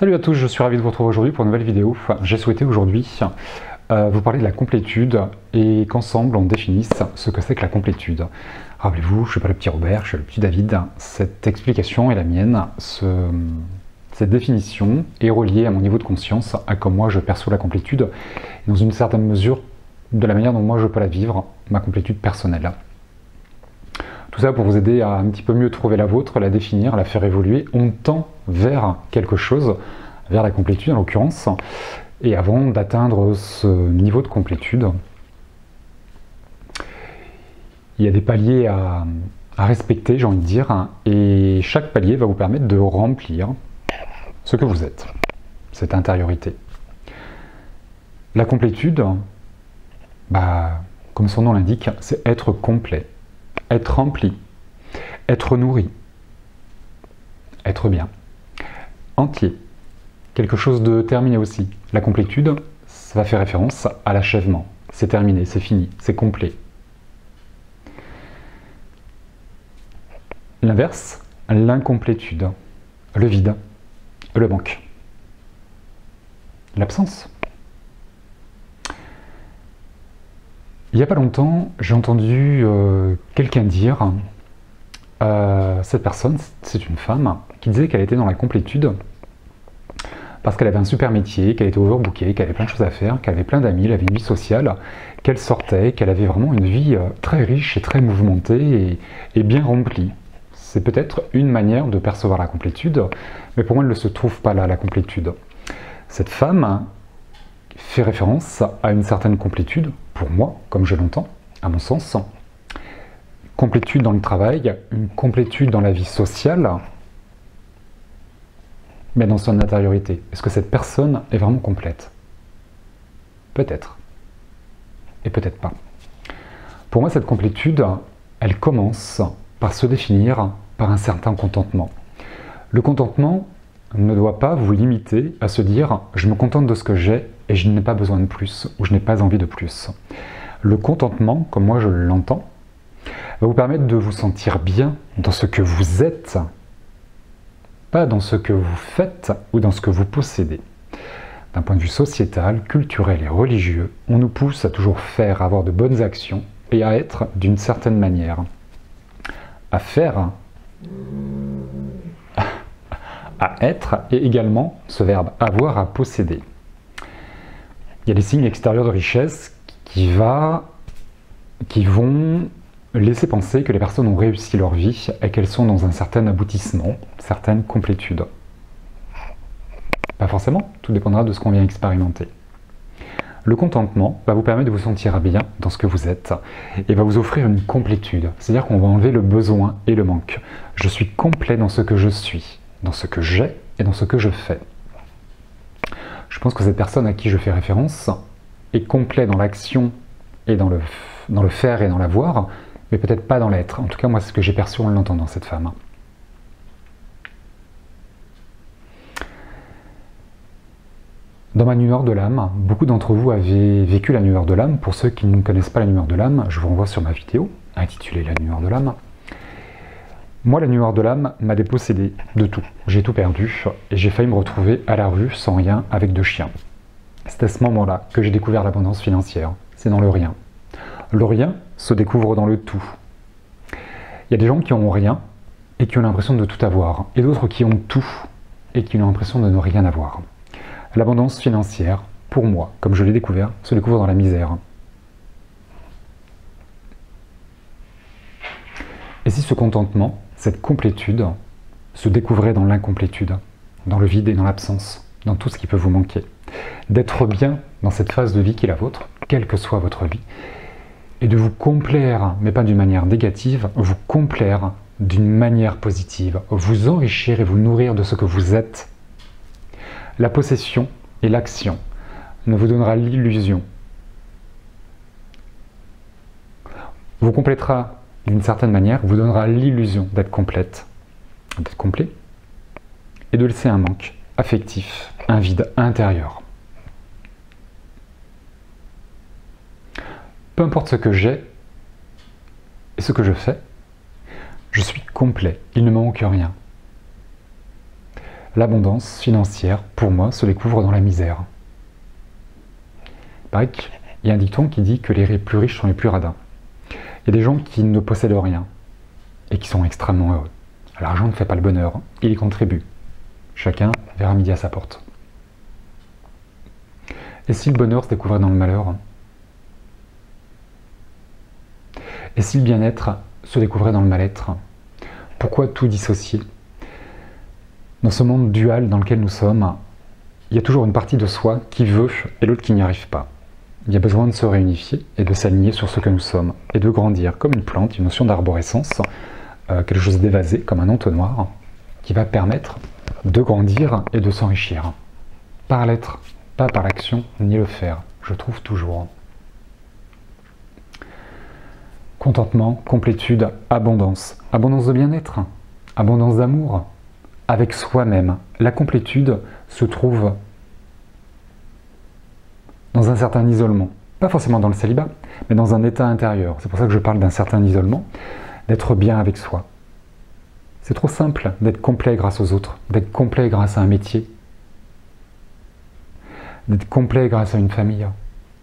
Salut à tous, je suis ravi de vous retrouver aujourd'hui pour une nouvelle vidéo. J'ai souhaité aujourd'hui vous parler de la complétude et qu'ensemble on définisse ce que c'est que la complétude. Rappelez-vous, je ne suis pas le petit Robert, je suis le petit David. Cette explication est la mienne. Cette définition est reliée à mon niveau de conscience, à comment moi je perçois la complétude, et dans une certaine mesure de la manière dont moi je peux la vivre, ma complétude personnelle. Tout ça pour vous aider à un petit peu mieux trouver la vôtre, la définir, la faire évoluer. On tend vers quelque chose, vers la complétude en l'occurrence. Et avant d'atteindre ce niveau de complétude, il y a des paliers à respecter, j'ai envie de dire. Et chaque palier va vous permettre de remplir ce que vous êtes, cette intériorité. La complétude, comme son nom l'indique, c'est être complet. Être rempli, être nourri, être bien, entier, quelque chose de terminé aussi. La complétude, ça va faire référence à l'achèvement. C'est terminé, c'est fini, c'est complet. L'inverse, l'incomplétude, le vide, le manque, l'absence. Il n'y a pas longtemps, j'ai entendu quelqu'un dire, cette personne, c'est une femme, qui disait qu'elle était dans la complétude parce qu'elle avait un super métier, qu'elle était overbookée, qu'elle avait plein de choses à faire, qu'elle avait plein d'amis, elle avait une vie sociale, qu'elle sortait, qu'elle avait vraiment une vie très riche et très mouvementée et bien remplie. C'est peut-être une manière de percevoir la complétude, mais pour moi, elle ne se trouve pas là, la complétude. Cette femme fait référence à une certaine complétude, pour moi, comme je l'entends, à mon sens. Complétude dans le travail, une complétude dans la vie sociale, mais dans son intériorité. Est-ce que cette personne est vraiment complète? Peut-être. Et peut-être pas. Pour moi, cette complétude, elle commence par se définir par un certain contentement. Le contentement ne doit pas vous limiter à se dire « je me contente de ce que j'ai et je n'ai pas besoin de plus » ou « je n'ai pas envie de plus ». Le contentement, comme moi je l'entends, va vous permettre de vous sentir bien dans ce que vous êtes, pas dans ce que vous faites ou dans ce que vous possédez. D'un point de vue sociétal, culturel et religieux, on nous pousse à toujours faire, à avoir de bonnes actions et à être d'une certaine manière. À faire, à être, et également ce verbe avoir, à posséder. Il y a des signes extérieurs de richesse qui vont laisser penser que les personnes ont réussi leur vie et qu'elles sont dans un certain aboutissement, certaine complétude. Pas forcément, tout dépendra de ce qu'on vient expérimenter. Le contentement va vous permettre de vous sentir bien dans ce que vous êtes et va vous offrir une complétude, c'est-à-dire qu'on va enlever le besoin et le manque. Je suis complet dans ce que je suis, dans ce que j'ai et dans ce que je fais. Je pense que cette personne à qui je fais référence est complet dans l'action et dans le faire et dans l'avoir, mais peut-être pas dans l'être. En tout cas, moi, c'est ce que j'ai perçu en l'entendant, cette femme. Dans ma lumière de l'âme, beaucoup d'entre vous avez vécu la lumière de l'âme. Pour ceux qui ne connaissent pas la lumière de l'âme, je vous renvoie sur ma vidéo intitulée La lumière de l'âme. Moi, la lumière de l'âme m'a dépossédé de tout. J'ai tout perdu et j'ai failli me retrouver à la rue sans rien avec 2 chiens. C'est à ce moment-là que j'ai découvert l'abondance financière. C'est dans le rien. Le rien se découvre dans le tout. Il y a des gens qui n'ont rien et qui ont l'impression de tout avoir, et d'autres qui ont tout et qui ont l'impression de ne rien avoir. L'abondance financière, pour moi, comme je l'ai découvert, se découvre dans la misère. Et si ce contentement, cette complétude, se découvrait dans l'incomplétude, dans le vide et dans l'absence, dans tout ce qui peut vous manquer, d'être bien dans cette phase de vie qui est la vôtre, quelle que soit votre vie, et de vous complaire, mais pas d'une manière négative, vous complaire d'une manière positive, vous enrichir et vous nourrir de ce que vous êtes. La possession et l'action ne vous donnera l'illusion. Vous complétera d'une certaine manière, vous donnera l'illusion d'être complète, d'être complet, et de laisser un manque affectif, un vide intérieur. Peu importe ce que j'ai et ce que je fais, je suis complet, il ne me manque rien. l'abondance financière, pour moi, se découvre dans la misère. Il paraît qu'il y a un dicton qui dit que les plus riches sont les plus radins. Il y a des gens qui ne possèdent rien et qui sont extrêmement heureux. L'argent ne fait pas le bonheur, il y contribue. Chacun verra midi à sa porte. Et si le bonheur se découvrait dans le malheur? Et si le bien-être se découvrait dans le mal-être? Pourquoi tout dissocier? Dans ce monde dual dans lequel nous sommes, il y a toujours une partie de soi qui veut et l'autre qui n'y arrive pas. Il y a besoin de se réunifier et de s'aligner sur ce que nous sommes et de grandir comme une plante, une notion d'arborescence, quelque chose d'évasé comme un entonnoir qui va permettre de grandir et de s'enrichir. Par l'être, pas par l'action ni le faire, je trouve toujours. Contentement, complétude, abondance. Abondance de bien-être, abondance d'amour, avec soi-même. La complétude se trouve dans un certain isolement. Pas forcément dans le célibat, mais dans un état intérieur. C'est pour ça que je parle d'un certain isolement, d'être bien avec soi. C'est trop simple d'être complet grâce aux autres, d'être complet grâce à un métier, d'être complet grâce à une famille.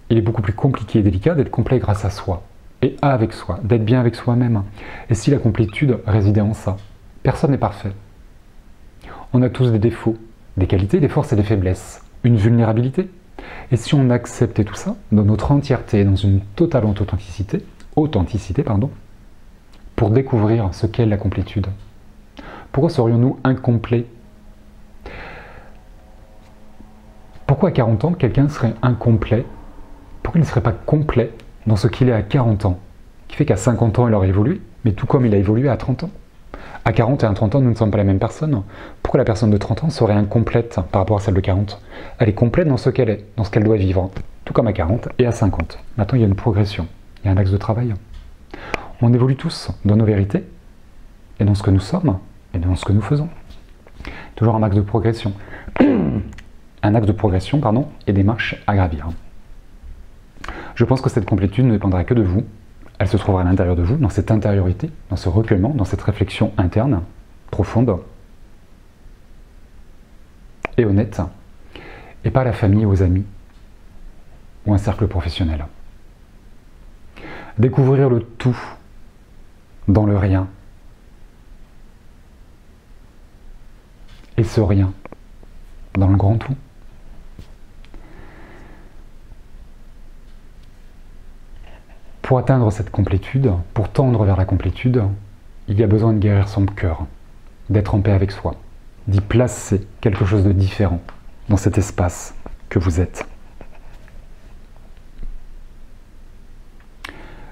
Il est beaucoup plus compliqué et délicat d'être complet grâce à soi, et avec soi, d'être bien avec soi-même. Et si la complétude résidait en ça? Personne n'est parfait. On a tous des défauts, des qualités, des forces et des faiblesses, une vulnérabilité. Et si on acceptait tout ça, dans notre entièreté, dans une totale authenticité, pour découvrir ce qu'est la complétude? Pourquoi serions-nous incomplets? Pourquoi à 40 ans, quelqu'un serait incomplet? Pourquoi il ne serait pas complet dans ce qu'il est à 40 ans? Qui fait qu'à 50 ans, il aurait évolué, mais tout comme il a évolué à 30 ans. À 40 et à 30 ans, nous ne sommes pas la même personne. Pourquoi la personne de 30 ans serait incomplète par rapport à celle de 40? Elle est complète dans ce qu'elle est, dans ce qu'elle doit vivre, tout comme à 40 et à 50. Maintenant, il y a une progression, il y a un axe de travail. On évolue tous dans nos vérités, et dans ce que nous sommes, et dans ce que nous faisons. Toujours un axe de progression. Un axe de progression, et des marches à gravir. Je pense que cette complétude ne dépendra que de vous. Elle se trouvera à l'intérieur de vous, dans cette intériorité, dans ce recueillement, dans cette réflexion interne, profonde et honnête, et pas à la famille, aux amis, ou un cercle professionnel. Découvrir le tout dans le rien, et ce rien dans le grand tout. Pour atteindre cette complétude, pour tendre vers la complétude, il y a besoin de guérir son cœur, d'être en paix avec soi, d'y placer quelque chose de différent dans cet espace que vous êtes.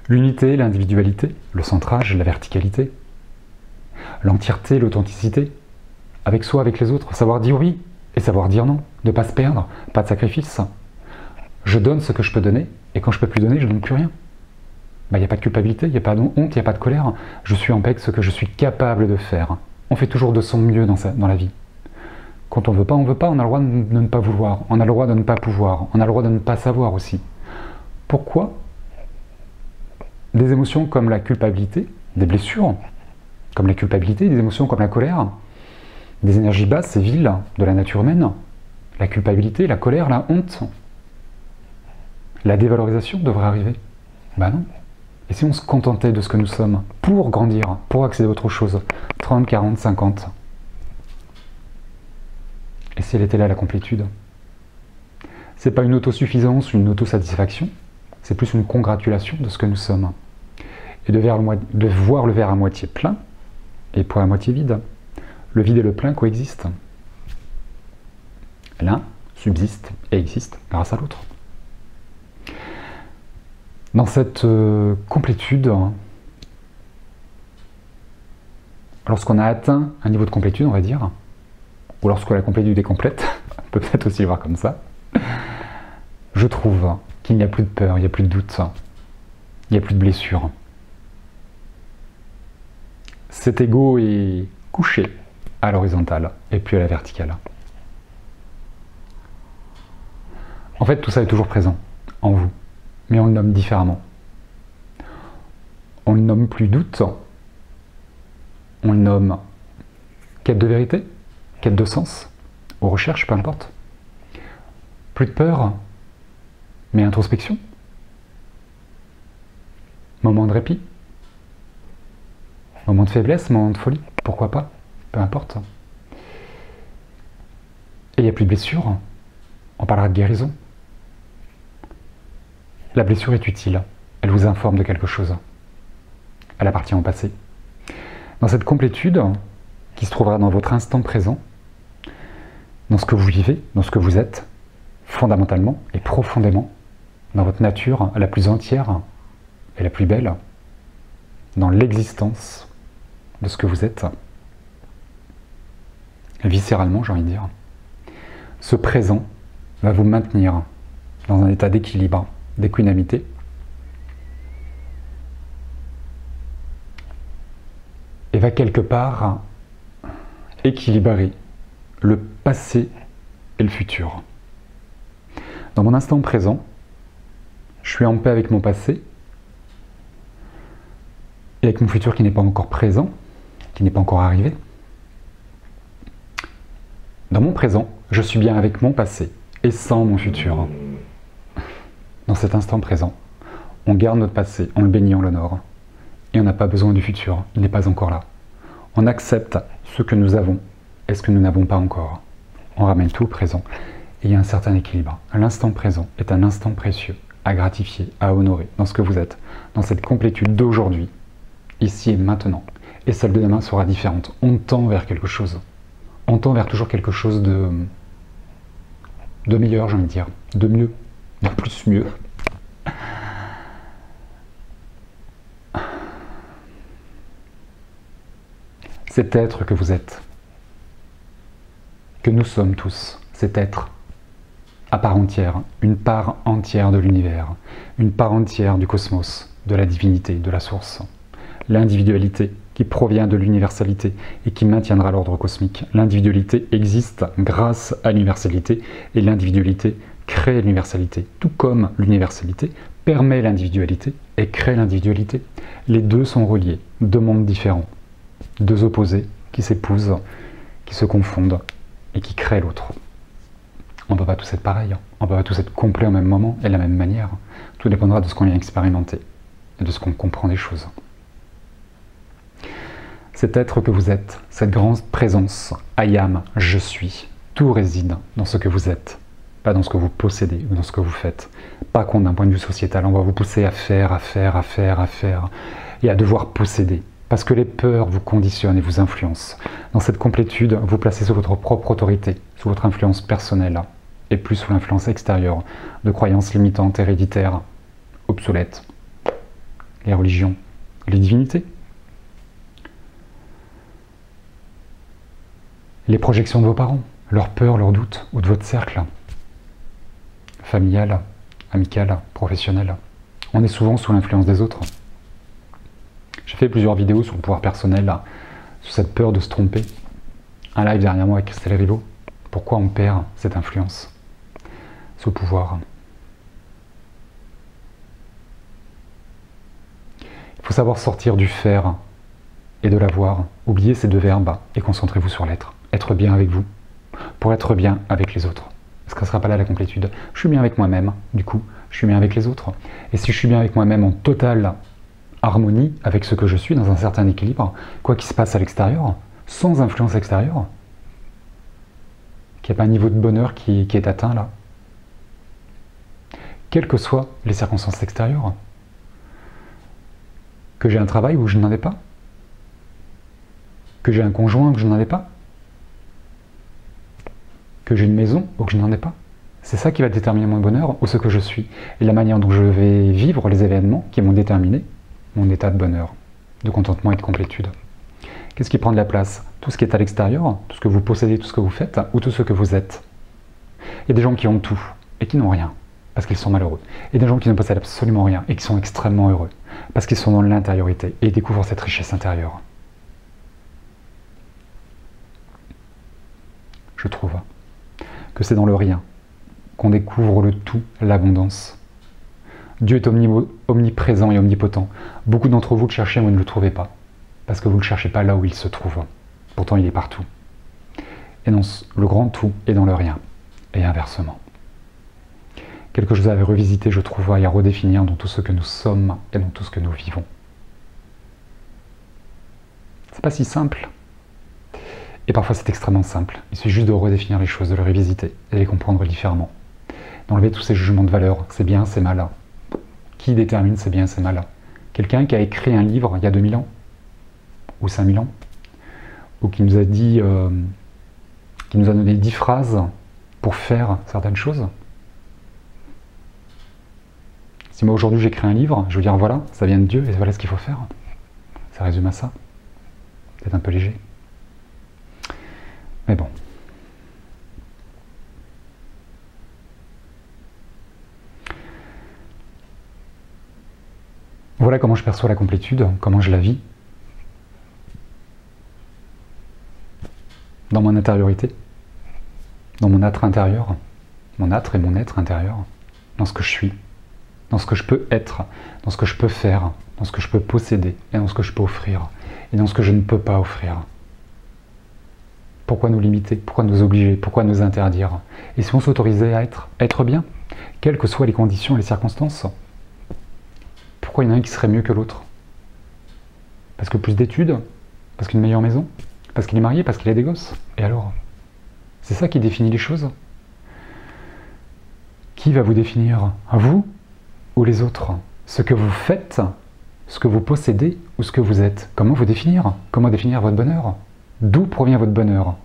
L'unité, l'individualité, le centrage, la verticalité, l'entièreté, l'authenticité, avec soi, avec les autres, savoir dire oui et savoir dire non, ne pas se perdre, pas de sacrifice. Je donne ce que je peux donner, et quand je ne peux plus donner, je ne donne plus rien. Il n'y a pas de culpabilité, il n'y a pas de honte, il n'y a pas de colère. Je suis en paix avec ce que je suis capable de faire. On fait toujours de son mieux dans la vie. Quand on ne veut pas, on ne veut pas. On a le droit de ne pas vouloir. On a le droit de ne pas pouvoir. On a le droit de ne pas savoir aussi. Pourquoi des émotions comme la culpabilité, des blessures, comme la culpabilité, des émotions comme la colère, des énergies basses et viles de la nature humaine, la culpabilité, la colère, la honte, la dévalorisation devrait arriver? Ben non. Et si on se contentait de ce que nous sommes, pour grandir, pour accéder à autre chose, 30, 40, 50? Et si elle était là, la complétude? C'est pas une autosuffisance, une autosatisfaction, c'est plus une congratulation de ce que nous sommes. Et de voir le verre à moitié plein, et pour à moitié vide. Le vide et le plein coexistent. L'un subsiste et existe grâce à l'autre. Dans cette complétude, lorsqu'on a atteint un niveau de complétude, on va dire, ou lorsque la complétude est complète, on peut peut-être aussi le voir comme ça, je trouve qu'il n'y a plus de peur, il n'y a plus de doute, il n'y a plus de blessure. Cet ego est couché à l'horizontale et puis à la verticale. En fait, tout ça est toujours présent en vous, mais on le nomme différemment. On le nomme plus doute, on le nomme quête de vérité, quête de sens, aux recherches, peu importe. Plus de peur, mais introspection. Moment de répit. Moment de faiblesse, moment de folie, pourquoi pas, peu importe. Et il n'y a plus de blessure, on parlera de guérison. La blessure est utile, elle vous informe de quelque chose. Elle appartient au passé. Dans cette complétude, qui se trouvera dans votre instant présent, dans ce que vous vivez, dans ce que vous êtes, fondamentalement et profondément, dans votre nature la plus entière et la plus belle, dans l'existence de ce que vous êtes, viscéralement j'ai envie de dire, ce présent va vous maintenir dans un état d'équilibre, d'équanimité, et va quelque part équilibrer le passé et le futur. Dans mon instant présent, je suis en paix avec mon passé et avec mon futur qui n'est pas encore présent, qui n'est pas encore arrivé. Dans mon présent, je suis bien avec mon passé et sans mon futur. Dans cet instant présent, on garde notre passé, on le bénit, on l'honore. Et on n'a pas besoin du futur, il n'est pas encore là. On accepte ce que nous avons et ce que nous n'avons pas encore. On ramène tout au présent et il y a un certain équilibre. L'instant présent est un instant précieux à gratifier, à honorer dans ce que vous êtes, dans cette complétude d'aujourd'hui, ici et maintenant. Et celle de demain sera différente. On tend vers quelque chose. On tend vers toujours quelque chose de meilleur, j'ai envie de dire, de mieux, de plus mieux. Cet être que vous êtes, que nous sommes tous, cet être à part entière, une part entière de l'univers, une part entière du cosmos, de la divinité, de la source. L'individualité qui provient de l'universalité et qui maintiendra l'ordre cosmique. L'individualité existe grâce à l'universalité et l'individualité crée l'universalité, tout comme l'universalité permet l'individualité et crée l'individualité. Les deux sont reliés, deux mondes différents, deux opposés qui s'épousent, qui se confondent et qui créent l'autre. On ne peut pas tous être pareil, on ne peut pas tous être complets au même moment et de la même manière. Tout dépendra de ce qu'on vient expérimenter et de ce qu'on comprend des choses. Cet être que vous êtes, cette grande présence, I am, je suis, tout réside dans ce que vous êtes, pas dans ce que vous possédez ou dans ce que vous faites. Par contre, d'un point de vue sociétal, on va vous pousser à faire, et à devoir posséder. Parce que les peurs vous conditionnent et vous influencent. Dans cette complétude, vous placez sous votre propre autorité, sous votre influence personnelle, et plus sous l'influence extérieure de croyances limitantes, héréditaires, obsolètes. Les religions, les divinités. Les projections de vos parents, leurs peurs, leurs doutes, ou de votre cercle. Familial, amical, professionnel. On est souvent sous l'influence des autres. J'ai fait plusieurs vidéos sur le pouvoir personnel, sur cette peur de se tromper. Un live dernièrement avec Christelle Rivaud. Pourquoi on perd cette influence, ce pouvoir? Il faut savoir sortir du faire et de l'avoir. Oubliez ces deux verbes et concentrez-vous sur l'être. Être bien avec vous, pour être bien avec les autres. Parce que ça ne sera pas là la complétude. Je suis bien avec moi-même, du coup, je suis bien avec les autres. Et si je suis bien avec moi-même en totale harmonie avec ce que je suis, dans un certain équilibre, quoi qu'il se passe à l'extérieur, sans influence extérieure, qu'il n'y a pas un niveau de bonheur qui est atteint là, quelles que soient les circonstances extérieures, que j'ai un travail où je n'en ai pas, que j'ai un conjoint où je n'en ai pas, que j'ai une maison ou que je n'en ai pas. C'est ça qui va déterminer mon bonheur ou ce que je suis. Et la manière dont je vais vivre les événements qui vont déterminer mon état de bonheur, de contentement et de complétude. Qu'est-ce qui prend de la place? Tout ce qui est à l'extérieur, tout ce que vous possédez, tout ce que vous faites, ou tout ce que vous êtes? Il y a des gens qui ont tout et qui n'ont rien, parce qu'ils sont malheureux. Et des gens qui ne possèdent absolument rien et qui sont extrêmement heureux, parce qu'ils sont dans l'intériorité et ils découvrent cette richesse intérieure. Je trouve que c'est dans le rien qu'on découvre le tout, l'abondance. Dieu est omniprésent et omnipotent. Beaucoup d'entre vous le cherchez, mais vous ne le trouvez pas, parce que vous ne le cherchez pas là où il se trouve. Pourtant, il est partout. est dans le grand tout et dans le rien, et inversement. Quelque chose à revisiter, je trouve, et à redéfinir dans tout ce que nous sommes et dans tout ce que nous vivons. C'est pas si simple. Et parfois c'est extrêmement simple. Il suffit juste de redéfinir les choses, de les revisiter et de les comprendre différemment. D'enlever tous ces jugements de valeur, c'est bien, c'est mal. Qui détermine c'est bien, c'est mal? Quelqu'un qui a écrit un livre il y a 2000 ans, ou 5000 ans, ou qui nous a dit, qui nous a donné 10 phrases pour faire certaines choses. Si moi aujourd'hui j'écris un livre, je veux dire voilà, ça vient de Dieu et voilà ce qu'il faut faire. Ça résume à ça. C'est un peu léger. Mais bon. Voilà comment je perçois la complétude, comment je la vis. Dans mon intériorité, dans mon être intérieur, mon être et mon être intérieur, dans ce que je suis, dans ce que je peux être, dans ce que je peux faire, dans ce que je peux posséder et dans ce que je peux offrir et dans ce que je ne peux pas offrir. Pourquoi nous limiter? Pourquoi nous obliger? Pourquoi nous interdire? Et si on s'autorisait à être bien, quelles que soient les conditions et les circonstances, pourquoi il y en a un qui serait mieux que l'autre? Parce que plus d'études? Parce qu'une meilleure maison? Parce qu'il est marié? Parce qu'il a des gosses? Et alors? C'est ça qui définit les choses? Qui va vous définir? Vous ou les autres? Ce que vous faites, ce que vous possédez ou ce que vous êtes? Comment vous définir? Comment définir votre bonheur? D'où provient votre bonheur?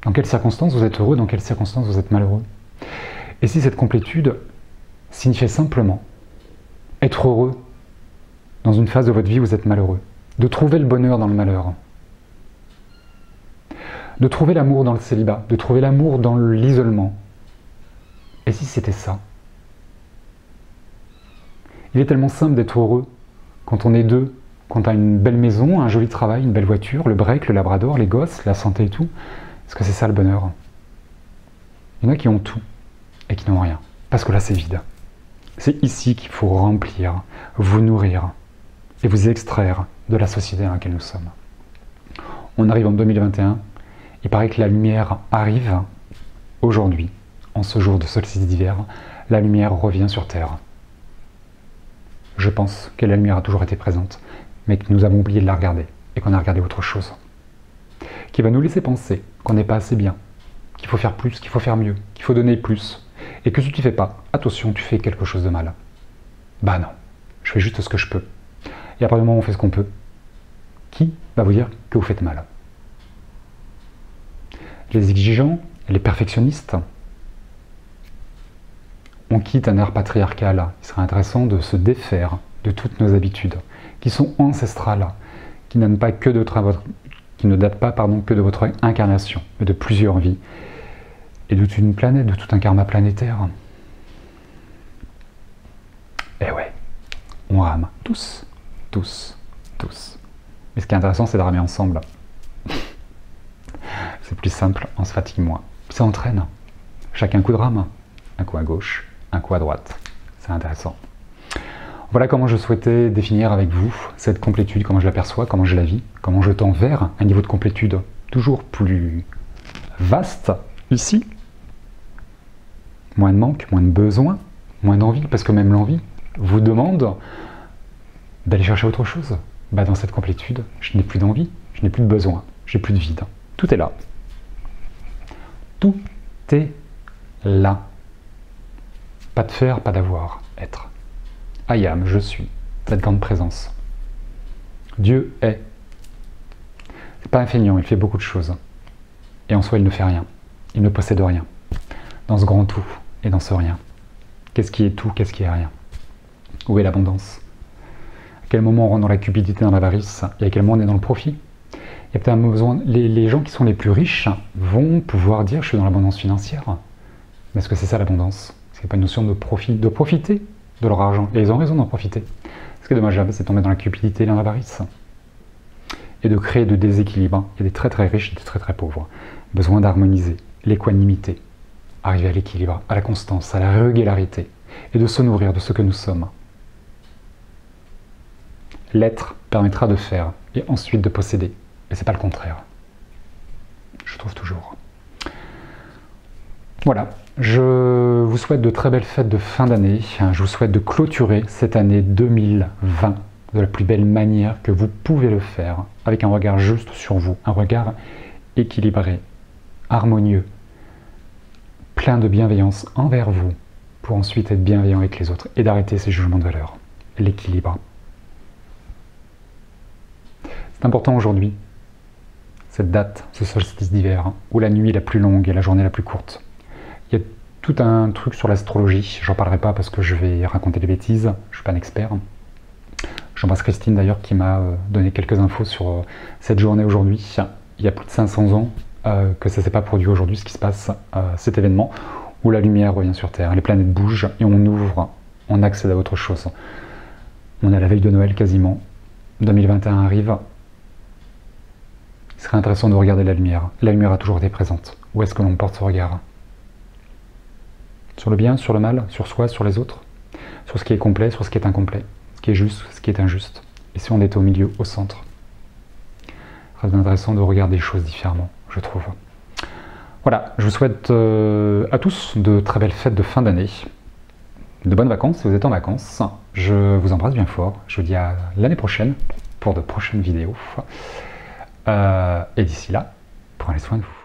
Dans quelles circonstances vous êtes heureux? Dans quelles circonstances vous êtes malheureux? Et si cette complétude signifiait simplement être heureux dans une phase de votre vie où vous êtes malheureux, de trouver le bonheur dans le malheur, de trouver l'amour dans le célibat, de trouver l'amour dans l'isolement. Et si c'était ça? Il est tellement simple d'être heureux quand on est deux, quand on a une belle maison, un joli travail, une belle voiture, le break, le labrador, les gosses, la santé et tout. Est-ce que c'est ça le bonheur? Il y en a qui ont tout et qui n'ont rien. Parce que là c'est vide. C'est ici qu'il faut remplir, vous nourrir et vous extraire de la société dans laquelle nous sommes. On arrive en 2021, il paraît que la lumière arrive aujourd'hui, en ce jour de solstice d'hiver, la lumière revient sur Terre. Je pense que la lumière a toujours été présente, mais que nous avons oublié de la regarder, et qu'on a regardé autre chose. Qui va nous laisser penser qu'on n'est pas assez bien, qu'il faut faire plus, qu'il faut faire mieux, qu'il faut donner plus, et que si tu ne fais pas, attention, tu fais quelque chose de mal. Bah non, je fais juste ce que je peux. Et à partir du moment où on fait ce qu'on peut, qui va vous dire que vous faites mal? Les exigeants, les perfectionnistes, on quitte un ère patriarcal. Il serait intéressant de se défaire de toutes nos habitudes, qui sont ancestrales, qui ne datent pas que de votre incarnation, mais de plusieurs vies, et de toute une planète, de tout un karma planétaire. Et ouais, on rame, tous. Mais ce qui est intéressant, c'est de ramer ensemble. C'est plus simple, on se fatigue moins. Ça entraîne. Chacun coup de rame, un coup à gauche, un coup à droite. C'est intéressant. Voilà comment je souhaitais définir avec vous cette complétude, comment je l'aperçois, comment je la vis, comment je tends vers un niveau de complétude toujours plus vaste ici. Moins de manque, moins de besoin, moins d'envie, parce que même l'envie vous demande d'aller chercher autre chose. Bah dans cette complétude, je n'ai plus d'envie, je n'ai plus de besoin, j'ai plus de vide. Tout est là. Tout est là. Pas de faire, pas d'avoir, être. I am, je suis, cette grande présence. Dieu est. C'est pas un feignant, il fait beaucoup de choses. Et en soi, il ne fait rien. Il ne possède rien. Dans ce grand tout et dans ce rien. Qu'est-ce qui est tout, qu'est-ce qui est rien? Où est l'abondance? À quel moment on rentre dans la cupidité, dans l'avarice? Et à quel moment on est dans le profit? Il y a peut-être un besoin. Les gens qui sont les plus riches vont pouvoir dire je suis dans l'abondance financière. Mais est-ce que c'est ça l'abondance? C'est pas une notion de profit, de profiter de leur argent. Et ils ont raison d'en profiter. Ce qui est dommageable, c'est de tomber dans la cupidité et dans l'avarice. Et de créer de déséquilibre. Il y a des très très riches et des très très pauvres. Besoin d'harmoniser, l'équanimité, arriver à l'équilibre, à la constance, à la régularité, et de se nourrir de ce que nous sommes. L'être permettra de faire, et ensuite de posséder. Et c'est pas le contraire. je trouve toujours. Voilà, je vous souhaite de très belles fêtes de fin d'année. Je vous souhaite de clôturer cette année 2020 de la plus belle manière que vous pouvez le faire, avec un regard juste sur vous, un regard équilibré, harmonieux, plein de bienveillance envers vous, pour ensuite être bienveillant avec les autres et d'arrêter ces jugements de valeur. L'équilibre. C'est important aujourd'hui, cette date, ce solstice d'hiver, où la nuit est la plus longue et la journée la plus courte. Il y a tout un truc sur l'astrologie, j'en parlerai pas parce que je vais raconter des bêtises, je suis pas un expert. J'embrasse Christine d'ailleurs qui m'a donné quelques infos sur cette journée aujourd'hui. Il y a plus de 500 ans que ça ne s'est pas produit aujourd'hui, ce qui se passe, cet événement où la lumière revient sur Terre, les planètes bougent et on ouvre, on accède à autre chose. On est à la veille de Noël quasiment, 2021 arrive. Il serait intéressant de regarder la lumière. La lumière a toujours été présente. Où est-ce que l'on porte ce regard? Sur le bien, sur le mal, sur soi, sur les autres, sur ce qui est complet, sur ce qui est incomplet, ce qui est juste, ce qui est injuste. Et si on était au milieu, au centre? Ce serait intéressant de regarder les choses différemment, je trouve. Voilà, je vous souhaite à tous de très belles fêtes de fin d'année, de bonnes vacances si vous êtes en vacances. Je vous embrasse bien fort, je vous dis à l'année prochaine pour de prochaines vidéos. Et d'ici là, prenez soin de vous.